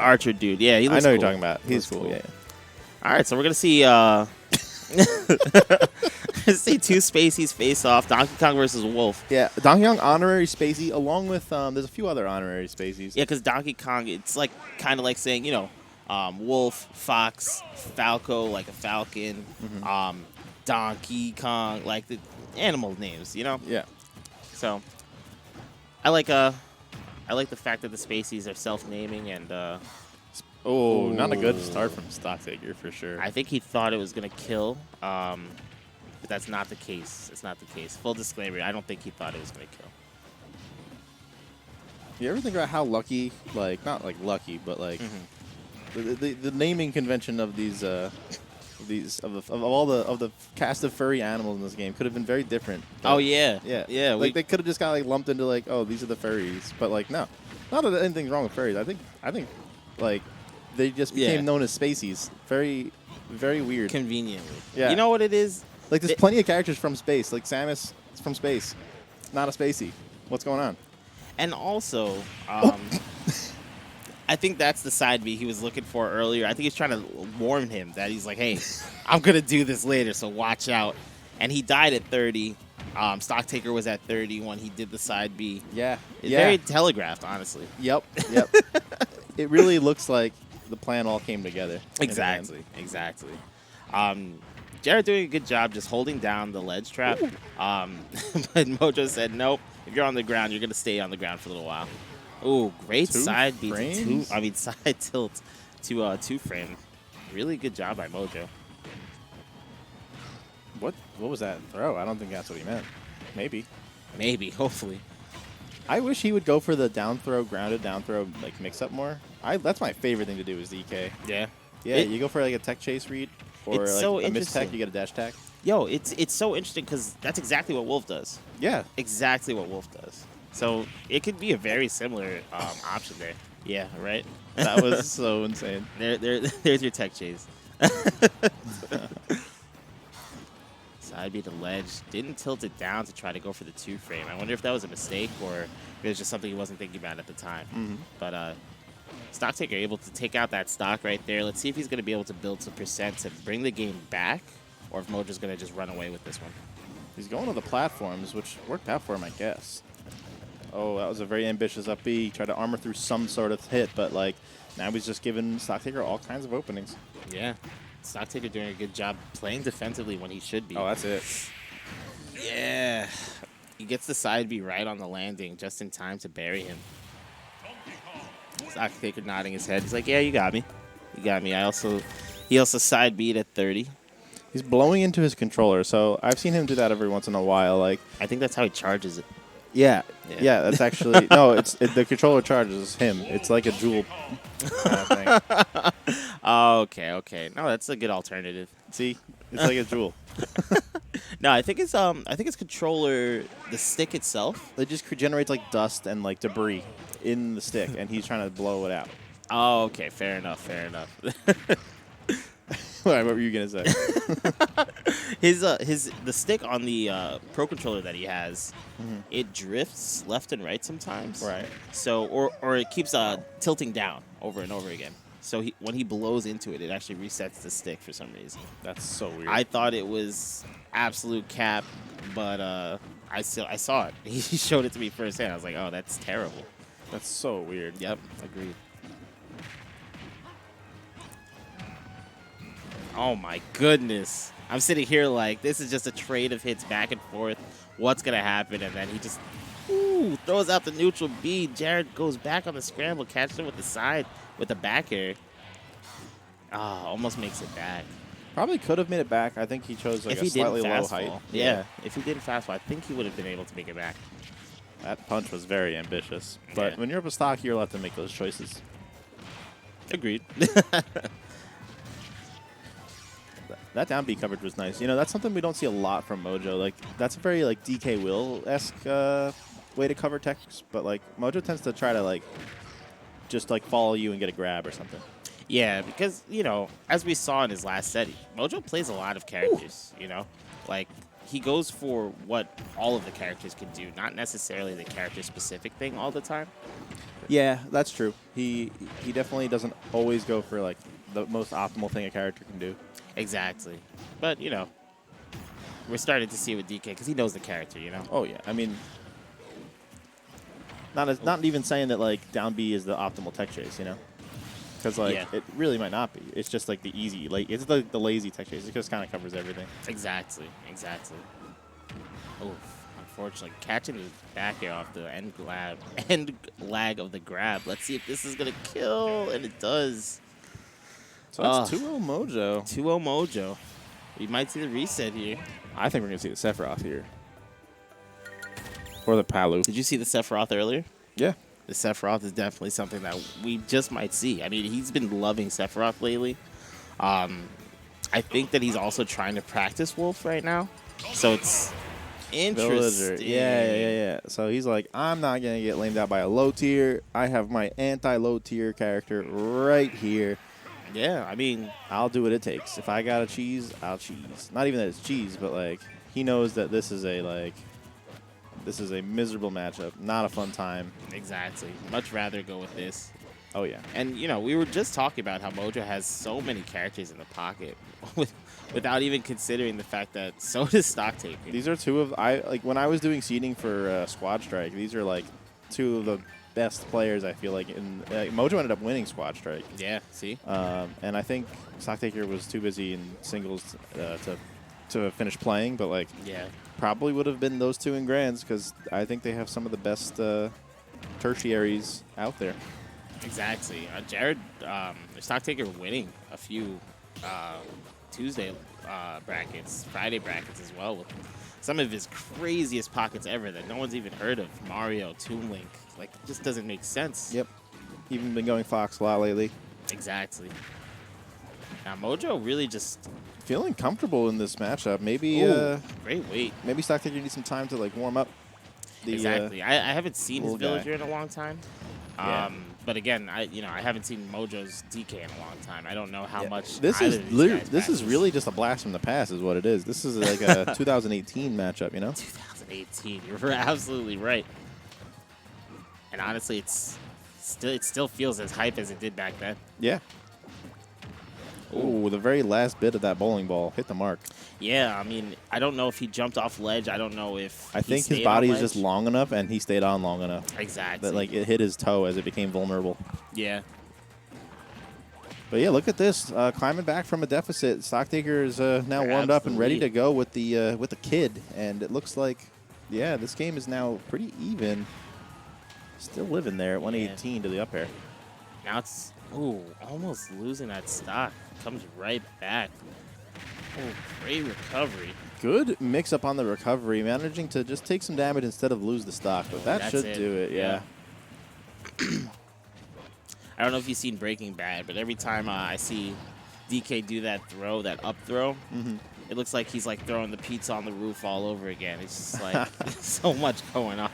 archer dude. Yeah, he looks I know cool. you're talking about. He's cool. Yeah. All right, so we're gonna see see two Spaceys face off. Donkey Kong versus Wolf. Yeah, Donkey Kong honorary Spacey, along with there's a few other honorary Spaceys. Yeah, because Donkey Kong, it's like kind of like saying, you know, Wolf, Fox, Falco, like a falcon, Donkey Kong, like the animal names, you know? Yeah. So I like the fact that the Spaceys are self-naming and Not a good start from Stocktaker for sure. I think he thought it was gonna kill, but that's not the case. It's not the case. Full disclaimer: I don't think he thought it was gonna kill. You ever think about how lucky, like not like lucky, but like the naming convention of these of all the cast of furry animals in this game could have been very different. Oh yeah, yeah. Like they could have just got like lumped into like, oh, these are the furries, but like no, not that anything's wrong with furries. I think like they just became known as Spaceys. Very, very weird. Conveniently. Yeah. You know what it is? Like there's plenty of characters from space. Like Samus is from space, not a Spacey. What's going on? And also, I think that's the side B he was looking for earlier. I think he's trying to warn him that he's like, hey, I'm going to do this later, so watch out. And he died at 30. Stocktaker was at 30 when he did the side B. Yeah. It's very telegraphed, honestly. Yep. It really looks like the plan all came together. Exactly. Jared doing a good job just holding down the ledge trap. But Mojo said, nope, if you're on the ground, you're going to stay on the ground for a little while. Ooh, great side B side tilt to two frame. Really good job by Mojo. What was that throw? I don't think that's what he meant. Maybe, hopefully. I wish he would go for the down throw, grounded down throw, like mix up more. That's my favorite thing to do is the EK. Yeah. You go for like a tech chase read or it's like so a mistech, you get a dash tack. Yo, it's so interesting because that's exactly what Wolf does. Yeah. Exactly what Wolf does. So it could be a very similar option there. Yeah, right? That was so insane. There's your tech chase. Side B to ledge. Didn't tilt it down to try to go for the two frame. I wonder if that was a mistake or if it was just something he wasn't thinking about at the time. But Stocktaker able to take out that stock right there. Let's see if he's going to be able to build some percent to bring the game back or if Mojo's going to just run away with this one. He's going to the platforms, which worked out for him, I guess. Oh, that was a very ambitious up B. He tried to armor through some sort of hit, but like now he's just giving Stocktaker all kinds of openings. Yeah. Stocktaker doing a good job playing defensively when he should be. Oh, that's it. Yeah. He gets the side B right on the landing just in time to bury him. Stocktaker nodding his head. He's like, yeah, you got me. You got me. He also side B'd at 30. He's blowing into his controller, so I've seen him do that every once in a while. Like I think that's how he charges it. Yeah, that's actually no. The controller charges him. It's like a Joule kind of thing. Okay. No, that's a good alternative. See, it's like a Joule. No, I think it's controller. The stick itself. It just generates like dust and like debris in the stick, and he's trying to blow it out. Oh, okay. Fair enough. What were you gonna say? The stick on the Pro controller that he has, it drifts left and right sometimes. Right. So or it keeps tilting down over and over again. So when he blows into it, it actually resets the stick for some reason. That's so weird. I thought it was absolute cap, but I saw it. He showed it to me firsthand. I was like, oh, that's terrible. That's so weird. Yep, agreed. Oh my goodness. I'm sitting here like this is just a trade of hits back and forth. What's going to happen? And then he just throws out the neutral B. Jared goes back on the scramble, catches him with the side with the back air. Almost makes it back. Probably could have made it back. I think he chose like a slightly low height. Yeah, if he didn't fast fall, I think he would have been able to make it back. That punch was very ambitious. But when you're up a stock, you're allowed to make those choices. Agreed. That down B coverage was nice. You know, that's something we don't see a lot from Mojo. Like, that's a very, like, DK Will-esque way to cover techs. But, like, Mojo tends to try to, like, just, like, follow you and get a grab or something. Yeah, because, you know, as we saw in his last set, Mojo plays a lot of characters, you know? Like, he goes for what all of the characters can do, not necessarily the character-specific thing all the time. Yeah, that's true. He definitely doesn't always go for like the most optimal thing a character can do. Exactly. But, you know, we're starting to see it with DK because he knows the character, you know? Oh, yeah. I mean, not even saying that, like, down B is the optimal tech chase, you know? Because, like, it really might not be. It's just, like, the easy, like, it's like the lazy tech chase. It just kind of covers everything. Exactly. Oh, unfortunately, catching the back air off the end lag of the grab. Let's see if this is going to kill, and it does. So that's 2-0 Mojo. 2-0 Mojo. We might see the reset here. I think we're going to see the Sephiroth here. Or the Palu. Did you see the Sephiroth earlier? Yeah. The Sephiroth is definitely something that we just might see. I mean, he's been loving Sephiroth lately. I think that he's also trying to practice Wolf right now. So it's interesting. Villager. Yeah. So he's like, I'm not going to get lamed out by a low tier. I have my anti-low tier character right here. Yeah, I mean, I'll do what it takes. If I got to cheese, I'll cheese. Not even that it's cheese, but like he knows that this is a miserable matchup, not a fun time. Exactly. Much rather go with this. Oh yeah. And you know, we were just talking about how Mojo has so many characters in the pocket without even considering the fact that so does Stocktaker. These are two of when I was doing seeding for Squad Strike, these are like two of the best players, I feel like. Mojo ended up winning Squad Strike. Yeah, see? And I think Stocktaker was too busy in singles to finish playing, but like probably would have been those two in Grands because I think they have some of the best tertiaries out there. Exactly. Jared, Stocktaker winning a few Tuesday brackets, Friday brackets as well with some of his craziest pockets ever that no one's even heard of. Mario, Toon Link. Like, it just doesn't make sense. Yep. Even been going Fox a lot lately. Exactly. Now, Mojo really just... feeling comfortable in this matchup. Maybe... great weight. Maybe Stocktaker needs some time to, like, warm up. Exactly. I haven't seen his villager in a long time. Yeah. But again, I haven't seen Mojo's DK in a long time. I don't know how much. This is really just a blast from the past, is what it is. This is like a 2018 matchup, you know? 2018. You're absolutely right. And honestly, it still feels as hype as it did back then. Yeah. Ooh, the very last bit of that bowling ball hit the mark. Yeah, I mean, I don't know if he jumped off ledge. I don't know if I think his body is just long enough, and he stayed on long enough. Exactly. That like it hit his toe as it became vulnerable. Yeah. But yeah, look at this, climbing back from a deficit. Stocktaker is now warmed up and ready to go with the kid, and it looks like, yeah, this game is now pretty even. Still living there at 118 to the up air. Now it's almost losing that stock. Comes right back. Oh, great recovery. Good mix up on the recovery, managing to just take some damage instead of lose the stock, but that should do it, yeah. I don't know if you've seen Breaking Bad, but every time I see DK do that throw, that up throw, it looks like he's like throwing the pizza on the roof all over again. It's just like so much going on.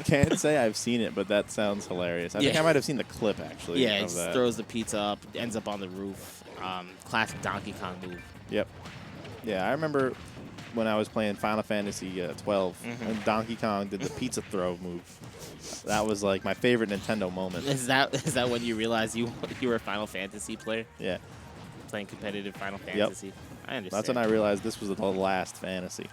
Can't say I've seen it, but that sounds hilarious. I think I might have seen the clip, actually. Yeah, he just throws the pizza up, ends up on the roof. Classic Donkey Kong move. Yep. Yeah, I remember when I was playing Final Fantasy 12, and Donkey Kong did the pizza throw move. That was like my favorite Nintendo moment. Is that when you realized you were a Final Fantasy player? Yeah. Playing competitive Final Fantasy? Yep. I understand. That's when I realized this was the last fantasy.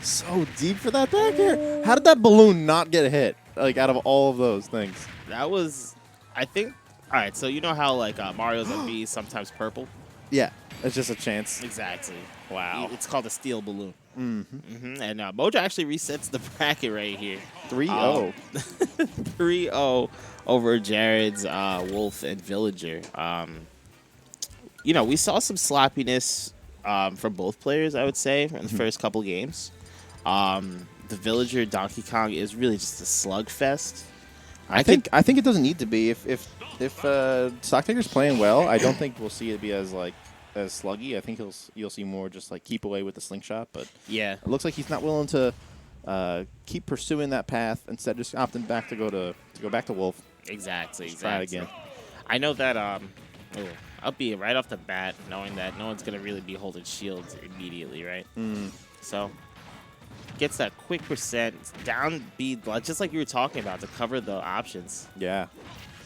So deep for that back air. How did that balloon not get hit? Like, out of all of those things. That was, I think, all right, so you know how, like, Mario's MV is sometimes purple? Yeah, it's just a chance. Exactly. Wow. It's called a steel balloon. And Mojo actually resets the bracket right here. 3-0. 3-0 over Jared's Wolf and Villager. You know, we saw some sloppiness from both players, I would say, in the first couple games. The Villager Donkey Kong is really just a slugfest. I think it doesn't need to be. If Stocktaker's playing well, I don't think we'll see it be as sluggy. I think you'll see more just like keep away with the slingshot. But yeah, it looks like he's not willing to keep pursuing that path. Instead, just opting back to go back to Wolf. Exactly. Try it again. I know that. I'll be right off the bat, knowing that no one's gonna really be holding shields immediately, right? So gets that quick percent, down B, just like you were talking about, to cover the options. Yeah.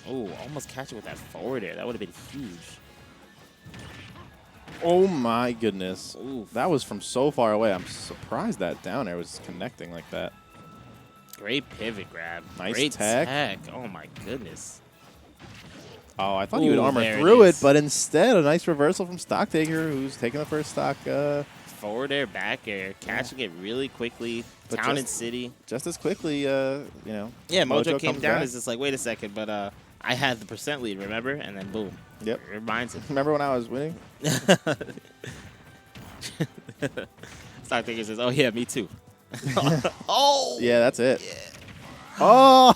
Oh, almost catch it with that forward air. That would have been huge. Oh, my goodness. Oof. That was from so far away. I'm surprised that down air was connecting like that. Great pivot grab. Nice Great tech. Oh, my goodness. Oh, I thought he would Ooh, armor there through it, is. but instead, a nice reversal from Stocktaker, who's taking the first stock. Forward air, back air, catching it really quickly. But Town and City. Just as quickly, you know. Yeah, Mojo came comes down. back. It's just like, wait a second, but I had the percent lead, remember? And then boom. Yep. It reminds him. Remember when I was winning? Stocktaker says, oh, yeah, me too. Oh! Yeah, that's it. Yeah. Oh!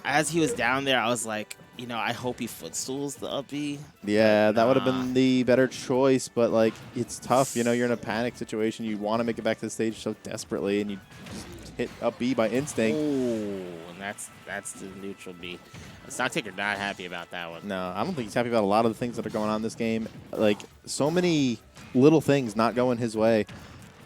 As he was down there, I was like, you know, I hope he footstools the up B. Yeah, that would have Nah. been the better choice, but, like, it's tough. You know, you're in a panic situation. You want to make it back to the stage so desperately, and you just hit up B by instinct. Oh, and that's the neutral B. Stocktaker not happy about that one. No, I don't think he's happy about a lot of the things that are going on in this game. Like, so many little things not going his way.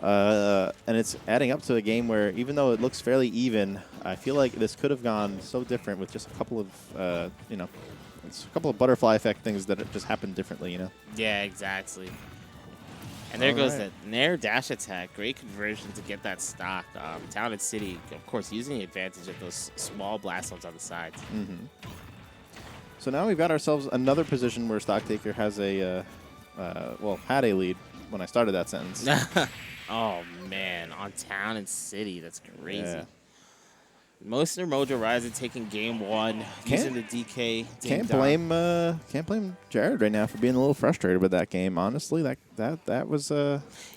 And it's adding up to a game where, even though it looks fairly even, I feel like this could have gone so different with just a couple of, you know, it's a couple of butterfly effect things that just happened differently, you know? Yeah, exactly. And there goes that Nair dash attack. Great conversion to get that stock. Town and City, of course, using the advantage of those small blast zones on the sides. Mm-hmm. So now we've got ourselves another position where Stocktaker has a, well, had a lead when I started that sentence. Oh, man. On Town and City. That's crazy. Yeah. Moster Mojo Risin taking game one, using the DK. Can't blame Jared right now for being a little frustrated with that game. Honestly, that was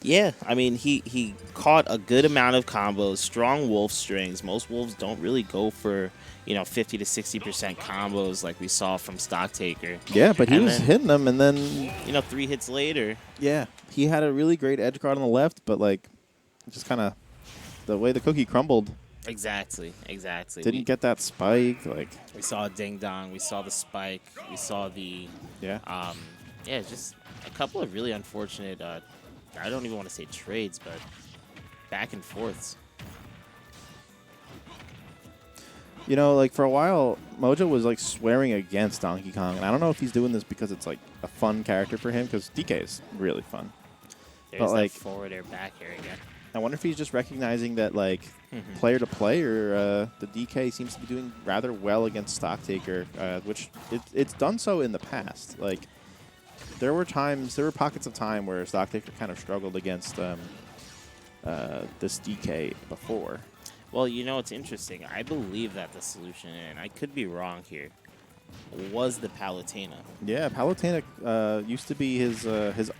Yeah, I mean, he caught a good amount of combos, strong wolf strings. Most wolves don't really go for, you know, 50 to 60% combos like we saw from Stocktaker. yeah, but he And was then, hitting them, and then you know, 3 hits later. yeah, he had a really great edge guard on the left, but like just kind of the way the cookie crumbled. Exactly. Didn't get that spike. Like We saw a ding dong. We saw the spike. We saw the yeah. yeah, just a couple of really unfortunate. I don't even want to say trades, but back and forths. You know, like for a while, Mojo was like swearing against Donkey Kong, and I don't know if he's doing this because it's like a fun character for him, because DK is really fun. There's like, that forward air, back air again. I wonder if he's just recognizing that, like, player to player, the DK seems to be doing rather well against Stocktaker, which it's done so in the past. Like, there were pockets of time where Stocktaker kind of struggled against this DK before. Well, you know, it's interesting. I believe that the solution, and I could be wrong here, was the Palutena. Yeah, Palutena used to be his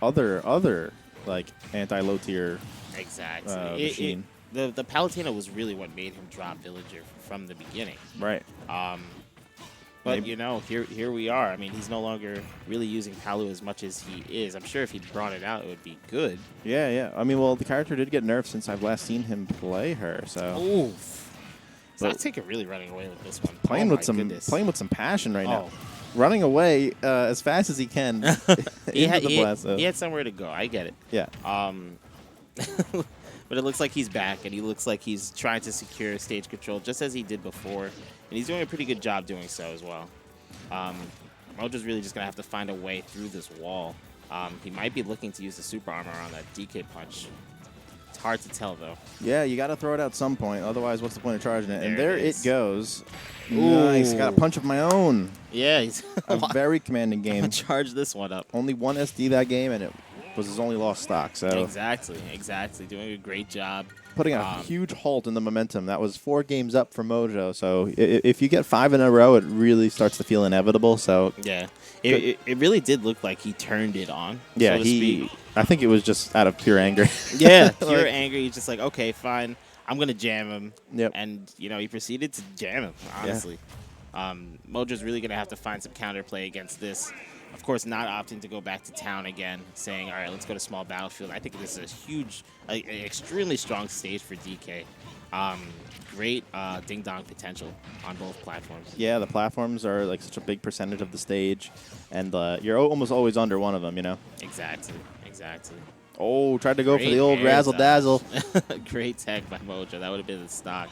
other like anti-low tier Exactly. machine. The Palutena was really what made him drop Villager from the beginning. Right. But, Maybe. you know, here we are. I mean, he's no longer really using Palu as much as he is. I'm sure if he brought it out, it would be good. Yeah. I mean, well, the character did get nerfed since I've last seen him play her. So Oof. But Stocktaker really running away with this one. playing Oh with my some passion right now. Oh. Running away as fast as he can He into the blast zone. he had somewhere to go. I get it. Yeah. But it looks like he's back, and he looks like he's trying to secure stage control just as he did before. And he's doing a pretty good job doing so as well. Mojo's really just going to have to find a way through this wall. He might be looking to use the super armor on that DK punch. It's hard to tell, though. Yeah, you got to throw it out some point. Otherwise, what's the point of charging it? And There there it it is. goes. Ooh. Nice. Got a punch of my own. Yeah, he's A very commanding game. charge this one up. Only one SD that game, and it was his only lost stock. So Exactly. Doing a great job. putting a huge halt in the momentum. That was 4 games up for Mojo. So if you get 5 in a row, it really starts to feel inevitable. So Yeah. It really did look like he turned it on. yeah, so to speak. I think it was just out of pure anger. Yeah, pure Like- anger. He's just like, okay, fine. I'm going to jam him. Yep. And, you know, he proceeded to jam him, honestly. Mojo's really going to have to find some counterplay against this. Of course, not opting to go back to town again, saying, all right, let's go to small battlefield. I think this is a huge, extremely strong stage for DK. Great ding-dong potential on both platforms. Yeah, the platforms are like such a big percentage of the stage, and you're almost always under one of them, you know? Exactly. Oh, tried to go for Great the old air razzle dodge. dazzle. Great tech by Mojo. That would have been the stock.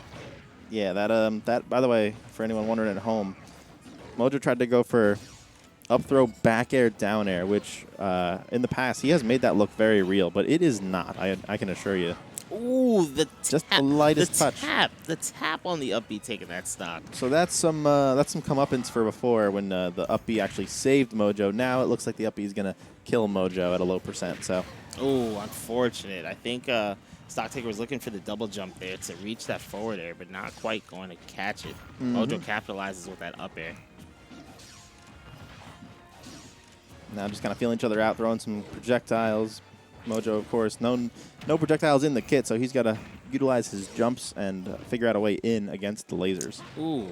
Yeah, that by the way, for anyone wondering at home, Mojo tried to go for up throw, back air, down air, which in the past he has made that look very real, but it is not. I can assure you. Ooh, the Just the lightest touch. The tap on the up B taking that stock. So that's some comeuppance for before when the up B actually saved Mojo. Now it looks like the up B is gonna kill Mojo at a low %. So. Oh, unfortunate. I think Stocktaker was looking for the double jump there to reach that forward air, but not quite going to catch it. Mojo capitalizes with that up air. Now just kind of feeling each other out, throwing some projectiles. Mojo, of course, no projectiles in the kit, so he's got to utilize his jumps and figure out a way in against the lasers. Ooh.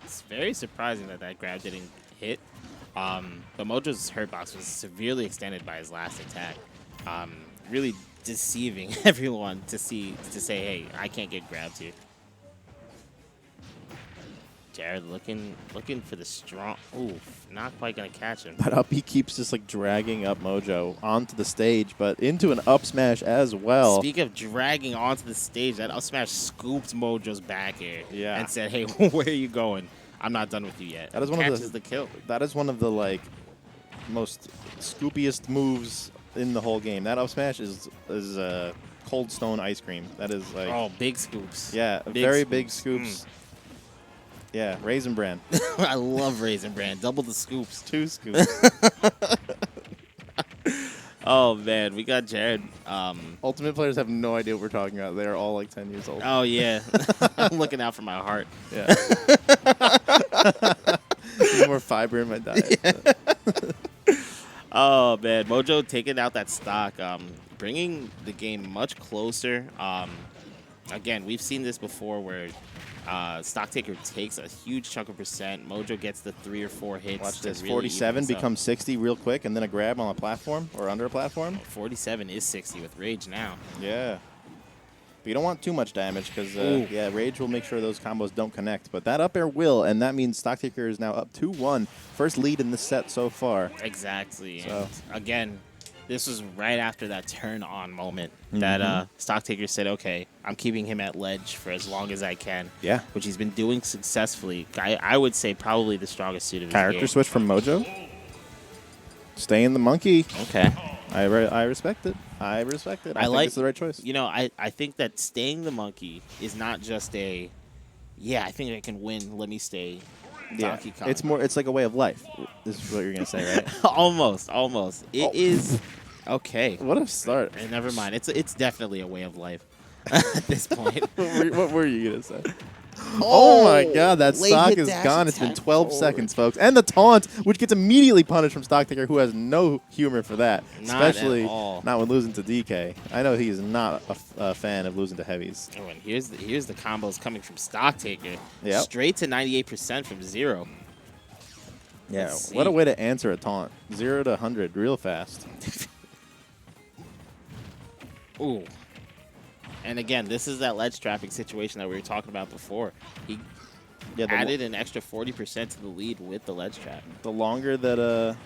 It's very surprising that that grab didn't hit. But Mojo's hurt box was severely extended by his last attack. Really deceiving everyone to say, hey, I can't get grabbed here. Jared looking for the strong. Oof, not quite gonna catch him. But up, he keeps just like dragging up Mojo onto the stage, but into an up smash as well. Speak of dragging onto the stage, that up smash scooped Mojo's back air and said, "Hey, where are you going? I'm not done with you yet." That is one Catches of the kill. That is one of the like most scoopiest moves in the whole game. That up smash is cold stone ice cream. That is like big scoops. Yeah, big scoops. Yeah, Raisin Bran. I love Raisin Bran. Double the scoops. 2 scoops. Oh, man. We got Jared. Ultimate players have no idea what we're talking about. They are all like 10 years old. Oh, yeah. I'm looking out for my heart. Yeah. More fiber in my diet. Yeah. Oh, man. Mojo taking out that stock, bringing the game much closer. Again, we've seen this before where Stocktaker takes a huge chunk of %. Mojo gets the 3 or 4 hits. Watch this. Really 47 becomes 60 real quick, and then a grab on a platform or under a platform. 47 is 60 with Rage now. Yeah. But you don't want too much damage because, yeah, Rage will make sure those combos don't connect. But that up air will, and that means Stocktaker is now up 2-1. First lead in this set so far. Exactly. So. And again, this was right after that turn-on moment that Stocktaker said, okay, I'm keeping him at ledge for as long as I can. Yeah. Which he's been doing successfully. I would say probably the strongest suit of his Character game. switch from Mojo. Stay in the monkey. Okay. I respect it. I respect it. I think it's the right choice. You know, I think that staying the monkey is not just I think I can win. Let me stay Donkey Kong. It's like a way of life. This is what you're going to say, right? Almost. It is. Okay. What a start. Never mind. It's definitely a way of life at this point. What were you going to say? Oh my God, that stock is gone. It's been 12 seconds, folks. And the taunt, which gets immediately punished from Stocktaker, who has no humor for that. Especially not when losing to DK. I know he is not a fan of losing to heavies. Oh, and here's the combos coming from Stocktaker. Yep. Straight to 98% from 0. Yeah, what a way to answer a taunt. 0 to 100 real fast. Ooh. And again, this is that ledge trapping situation that we were talking about before. He added an extra 40% to the lead with the ledge trap. The longer that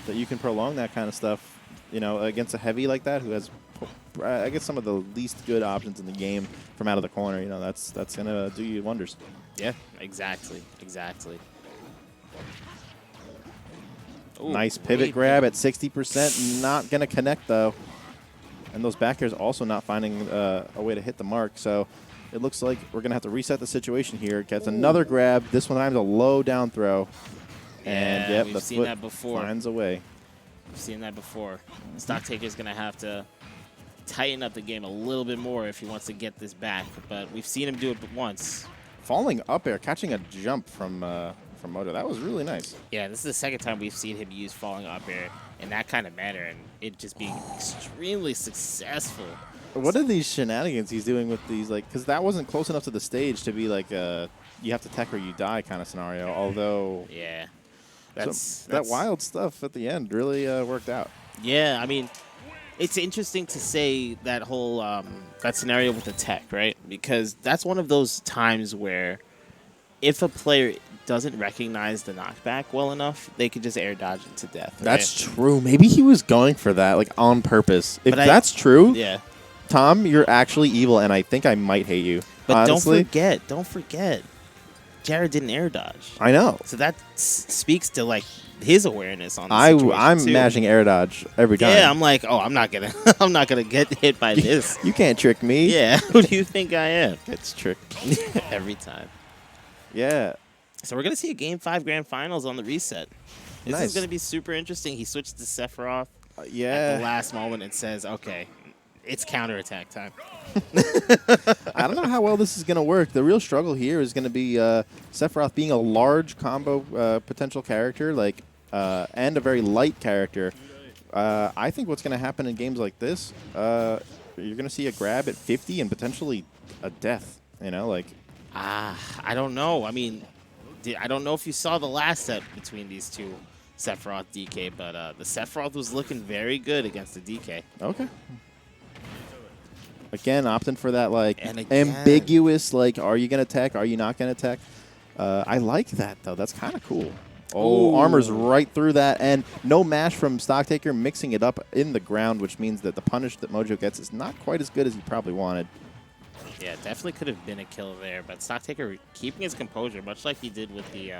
you can prolong that kind of stuff, you know, against a heavy like that who has, I guess, some of the least good options in the game from out of the corner, you know, that's gonna do you wonders. Yeah, exactly. Ooh, nice pivot grab at 60%. Not gonna connect though. And those back airs also not finding a way to hit the mark. So it looks like we're going to have to reset the situation here. Gets another grab. This one time's a low down throw. And, yep, the seen that before. Finds a way. We've seen that before. Stocktaker's going to have to tighten up the game a little bit more if he wants to get this back. But we've seen him do it once. Falling up air, catching a jump from Mojo. That was really nice. Yeah, this is the second time we've seen him use falling up air in that kind of manner, and it just being extremely successful. What are these shenanigans he's doing with these, like, because that wasn't close enough to the stage to be like you have to tech or you die kind of scenario, although yeah, that wild stuff at the end really worked out. Yeah, I mean, it's interesting to say that whole that scenario with the tech, right? Because that's one of those times where if a player doesn't recognize the knockback well enough, they could just air dodge it to death. Right? That's true. Maybe he was going for that, like, on purpose. If that's true, yeah. Tom, you're actually evil, and I think I might hate you. But honestly. don't forget, Jared didn't air dodge. I know. So that speaks to, like, his awareness on the situation, I'm imagining air dodge every time. Yeah, I'm like, oh, I'm not gonna get hit by this. You can't trick me. Yeah, who do you think I am? It's trick. Every time. Yeah. So we're going to see a Game 5 Grand Finals on the reset. This is going to be super interesting. He switched to Sephiroth at the last moment and says, okay, it's counterattack time. I don't know how well this is going to work. The real struggle here is going to be Sephiroth being a large combo potential character, like, and a very light character. I think what's going to happen in games like this, you're going to see a grab at 50 and potentially a death, you know, like. I don't know. I mean, I don't know if you saw the last set between these two, Sephiroth, DK, but the Sephiroth was looking very good against the DK. Okay. Again, opting for that, like, ambiguous, like, are you going to tech, are you not going to tech? I like that, though. That's kind of cool. Oh, armor's right through that, and no mash from Stocktaker, mixing it up in the ground, which means that the punish that Mojo gets is not quite as good as he probably wanted. Yeah, definitely could have been a kill there, but Stocktaker keeping his composure, much like he did with the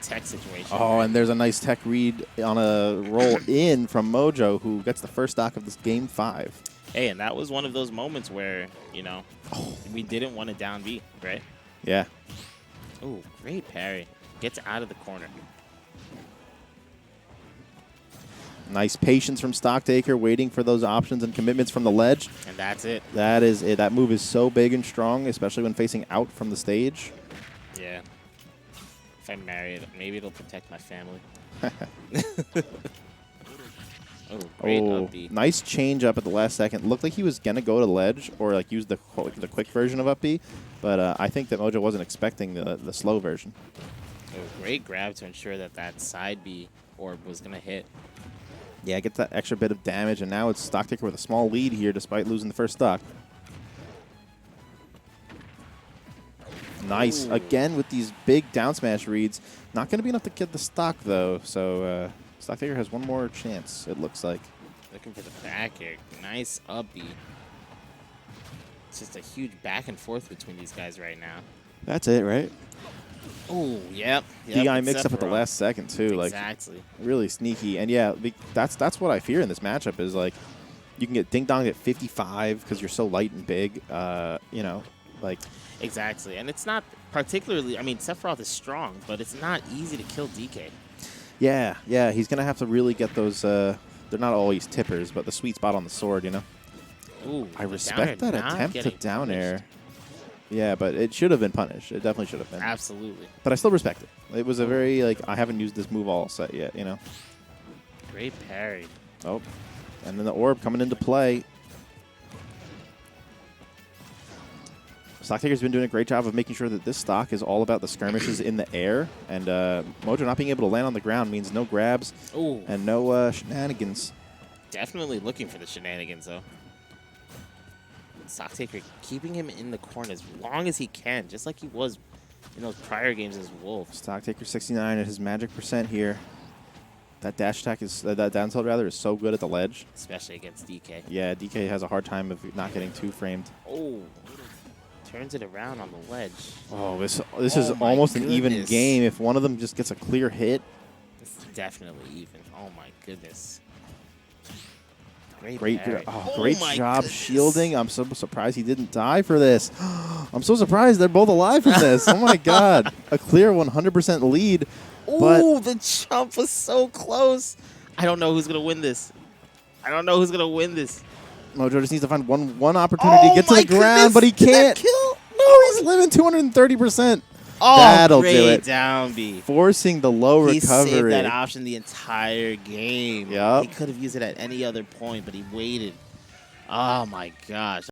tech situation. Oh, right? And there's a nice tech read on a roll in from Mojo, who gets the first stock of this Game 5. Hey, and that was one of those moments where, you know, we didn't want to down B, right? Yeah. Ooh, great parry. Gets out of the corner. Nice patience from Stocktaker, waiting for those options and commitments from the ledge. And that's it. That is it. That move is so big and strong, especially when facing out from the stage. Yeah. If I marry it, maybe it'll protect my family. Great up B. Nice change up at the last second. Looked like he was going to go to the ledge or like use the quick version of up B, but I think that Mojo wasn't expecting the slow version. Oh, great grab to ensure that that side B orb was going to hit. Yeah, gets that extra bit of damage, and now it's Stocktaker with a small lead here despite losing the first stock. Nice. Ooh. Again with these big down smash reads. Not going to be enough to get the stock, though, so Stocktaker has one more chance, it looks like. Looking for the back air. Nice up B. It's just a huge back and forth between these guys right now. That's it, right? Oh, yep. DI mixed up at the last second, too. Exactly. Like, really sneaky. And, yeah, that's what I fear in this matchup is, like, you can get ding-donged at 55 because you're so light and big, you know, like. Exactly. And it's not particularly, I mean, Sephiroth is strong, but it's not easy to kill DK. Yeah, yeah. He's going to have to really get those, they're not always tippers, but the sweet spot on the sword, you know. Ooh, I respect that attempt to down air. Yeah, but it should have been punished. It definitely should have been. Absolutely. But I still respect it. It was a very, like, I haven't used this move all set yet, you know? Great parry. Oh, and then the orb coming into play. Stocktaker's been doing a great job of making sure that this stock is all about the skirmishes in the air. And Mojo not being able to land on the ground means no grabs and no shenanigans. Definitely looking for the shenanigans, though. Stocktaker keeping him in the corner as long as he can, just like he was in those prior games as Wolf. Stocktaker69 at his magic % here. That dash attack is, that down tilt rather, is so good at the ledge. Especially against DK. Yeah, DK has a hard time of not getting too framed. Oh, turns it around on the ledge. Oh, this is almost an even game. If one of them just gets a clear hit. It's definitely even. Oh my goodness. Great job shielding. I'm so surprised he didn't die for this. I'm so surprised they're both alive from this. Oh, my God. A clear 100% lead. Ooh, the jump was so close. I don't know who's going to win this. Mojo just needs to find one opportunity to get to the ground, but he can't. No, he's living 230%. Oh, that'll do it. Down B. Forcing the low recovery. He saved that option the entire game. Yep. He could have used it at any other point, but he waited. Oh, my gosh.